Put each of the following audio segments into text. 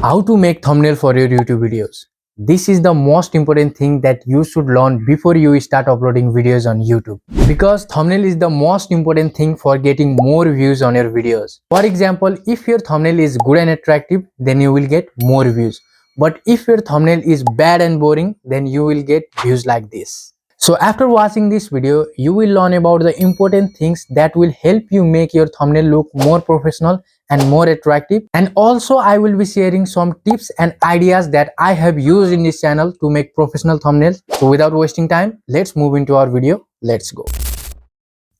How to make thumbnail for your YouTube videos. This is the most important thing that you should learn before you start uploading videos on YouTube. Because thumbnail is the most important thing for getting more views on your videos. For example, if your thumbnail is good and attractive, then you will get more views. But if your thumbnail is bad and boring, then you will get views like this. So after watching this video, you will learn about the important things that will help you make your thumbnail look more professional and more attractive. And also I will be sharing some tips and ideas that I have used in this channel to make professional thumbnails. So without wasting time, let's move into our video. Let's go.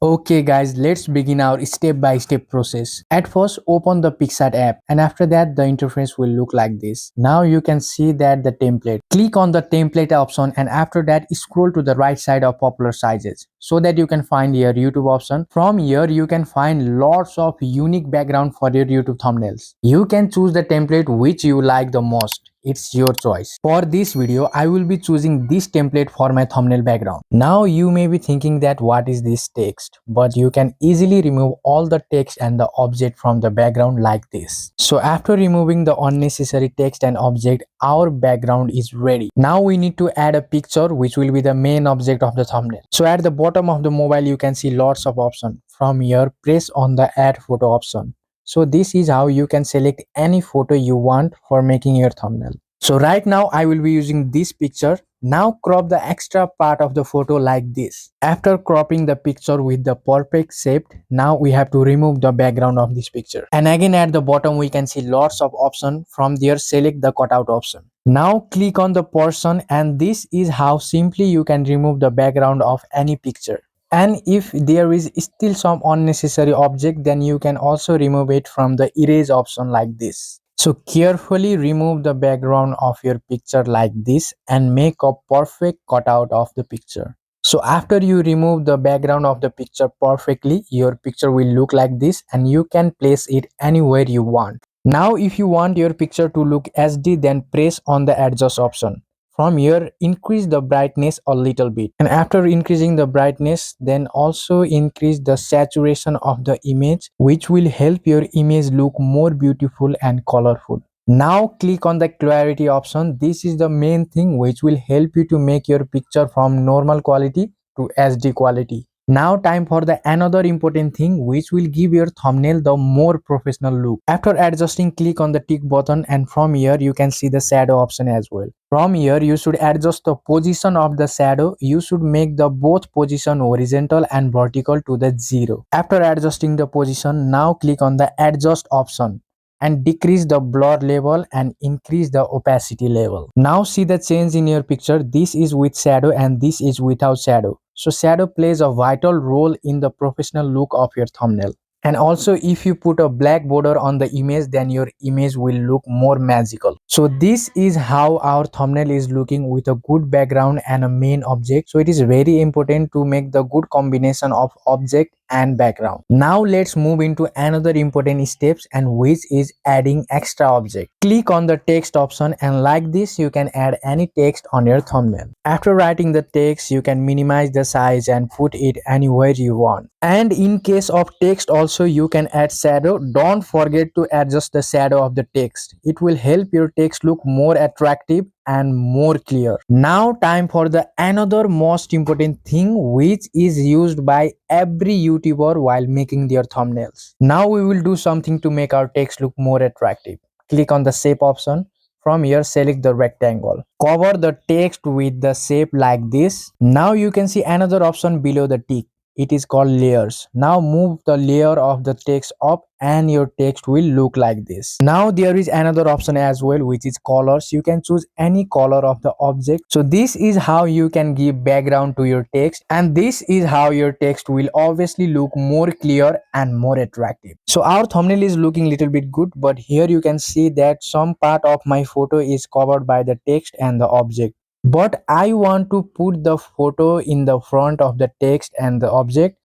Okay guys, let's begin our step-by-step process. At first, open the Picsart app, and after that the interface will look like this. Now you can see that the template. Click on the template option, and after that scroll to the right side of popular sizes so that you can find your YouTube option. From here you can find lots of unique background for your YouTube thumbnails. You can choose the template which you like the most. It's your choice. For this video, I will be choosing this template for my thumbnail background. Now you may be thinking that what is this text, but you can easily remove all the text and the object from the background like this. So after removing the unnecessary text and object, our background is ready. Now we need to add a picture which will be the main object of the thumbnail. So at the bottom of the mobile you can see lots of options. From here, press on the add photo option. So this is how you can select any photo you want for making your thumbnail. So right now I will be using this picture. Now crop the extra part of the photo like this. After cropping the picture with the perfect shape, now we have to remove the background of this picture. And again at the bottom we can see lots of options. From there select the cutout option. Now click on the person, and this is how simply you can remove the background of any picture. And if there is still some unnecessary object, then you can also remove it from the erase option like this. So carefully remove the background of your picture like this and make a perfect cutout of the picture. So after you remove the background of the picture perfectly, your picture will look like this, and you can place it anywhere you want. Now if you want your picture to look HD, then press on the adjust option. From here, increase the brightness a little bit, and after increasing the brightness, then also increase the saturation of the image, which will help your image look more beautiful and colorful. Now click on the clarity option. This is the main thing which will help you to make your picture from normal quality to HD quality. Now time for the another important thing which will give your thumbnail the more professional look. After adjusting, click on the tick button, and from here you can see the shadow option as well. From here you should adjust the position of the shadow. You should make the both position horizontal and vertical to the 0. After adjusting the position, now click on the adjust option and decrease the blur level and increase the opacity level. Now see the change in your picture. This is with shadow and this is without shadow. So shadow plays a vital role in the professional look of your thumbnail. And also if you put a black border on the image, then your image will look more magical. So this is how our thumbnail is looking with a good background and a main object. So it is very important to make the good combination of object and background. Now let's move into another important steps, and which is adding extra object. Click on the text option, and like this you can add any text on your thumbnail. After writing the text, you can minimize the size and put it anywhere you want. And in case of text also you can add shadow. Don't forget to adjust the shadow of the text. It will help your text look more attractive and more clear. Now time for the another most important thing which is used by every YouTuber while making their thumbnails. Now we will do something to make our text look more attractive. Click on the shape option. From here select the rectangle. Cover the text with the shape like this. Now you can see another option below the tick. It is called layers. Now move the layer of the text up and your text will look like this. Now there is another option as well, which is colors. You can choose any color of the object. So this is how you can give background to your text, and this is how your text will obviously look more clear and more attractive. So our thumbnail is looking little bit good, but here you can see that some part of my photo is covered by the text and the object. But I want to put the photo in the front of the text and the object.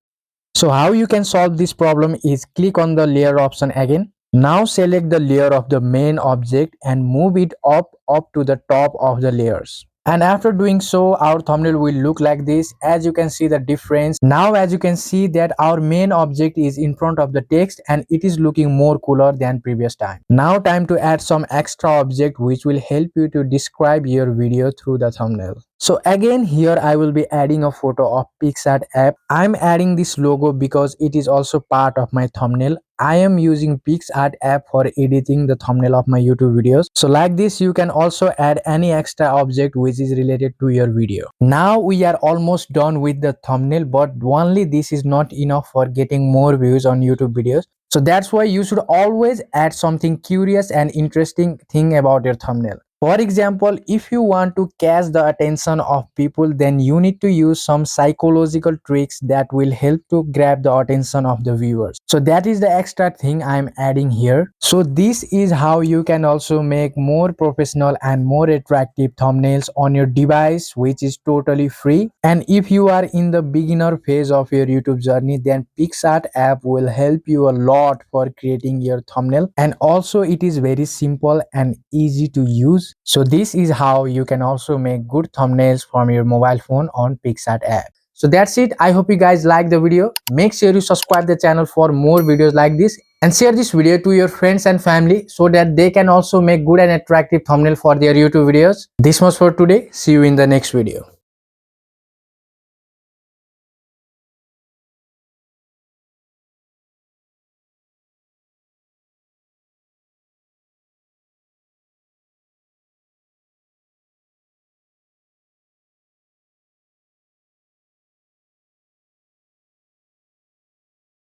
So how you can solve this problem is click on the layer option again. Now select the layer of the main object and move it up to the top of the layers. And after doing so, our thumbnail will look like this. As you can see the difference now, as you can see that our main object is in front of the text and it is looking more cooler than previous time. Now time to add some extra object which will help you to describe your video through the thumbnail. So again, here I will be adding a photo of Picsart app. I'm adding this logo because it is also part of my thumbnail. I am using Picsart app for editing the thumbnail of my YouTube videos. So like this, you can also add any extra object which is related to your video. Now we are almost done with the thumbnail, but only this is not enough for getting more views on YouTube videos. So that's why you should always add something curious and interesting thing about your thumbnail. For example, if you want to catch the attention of people, then you need to use some psychological tricks that will help to grab the attention of the viewers. So that is the extra thing I'm adding here. So this is how you can also make more professional and more attractive thumbnails on your device, which is totally free. And if you are in the beginner phase of your YouTube journey, then Picsart app will help you a lot for creating your thumbnail. And also it is very simple and easy to use. So this is how you can also make good thumbnails from your mobile phone on Picsart app. So that's it. I hope you guys like the video. Make sure you subscribe the channel for more videos like this and share this video to your friends and family so that they can also make good and attractive thumbnail for their YouTube videos. This was for today. See you in the next video.